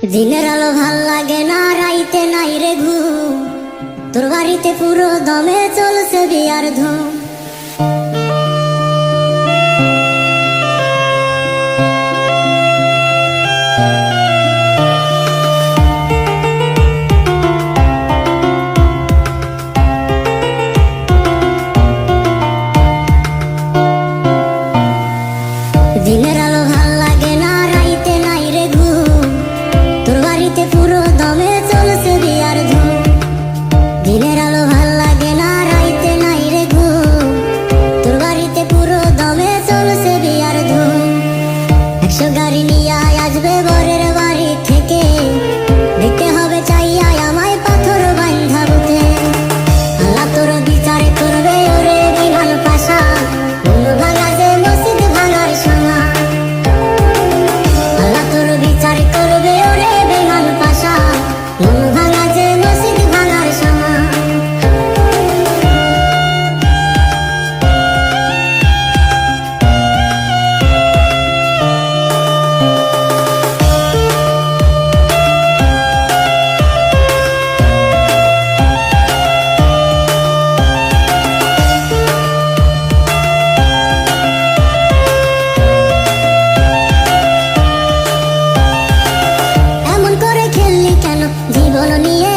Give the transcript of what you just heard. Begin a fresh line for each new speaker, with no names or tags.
দিনের আলো ভাল লাগে না, রাইতে নাই রে ঘুম। তোর বাড়িতে পুরো দমে চলছে বিয়ার ধুম। দিনের আলো ভাল লাগে না, রাইতে নাই রে ঘুম। তোর বাড়িতে পুরো দমে চলছে বিয়ার ধুম। দিনের আলো ভাল লাগে না, রাইতে নাই রে ঘুম। তোর বাড়িতে পুরো দমে চলছে বিয়ার ধুম। 100 গাড়ি নিয়ে আসবে বরের বাড়ি থেকে, দেখতে হবে চাইয়া আমায় পাথর বান্ধা বুকে। আল্লাহ তোর বিচার করবে ওরে বিমান পাশা, মন ভাঙা যে মসজিদ ভাঙার সময়। আল্লাহ তোর বিচার করবে ওরে বিমান পাশা, মন ভাঙা যে মসজিদ ভাঙার সময়। জীবন নিয়ে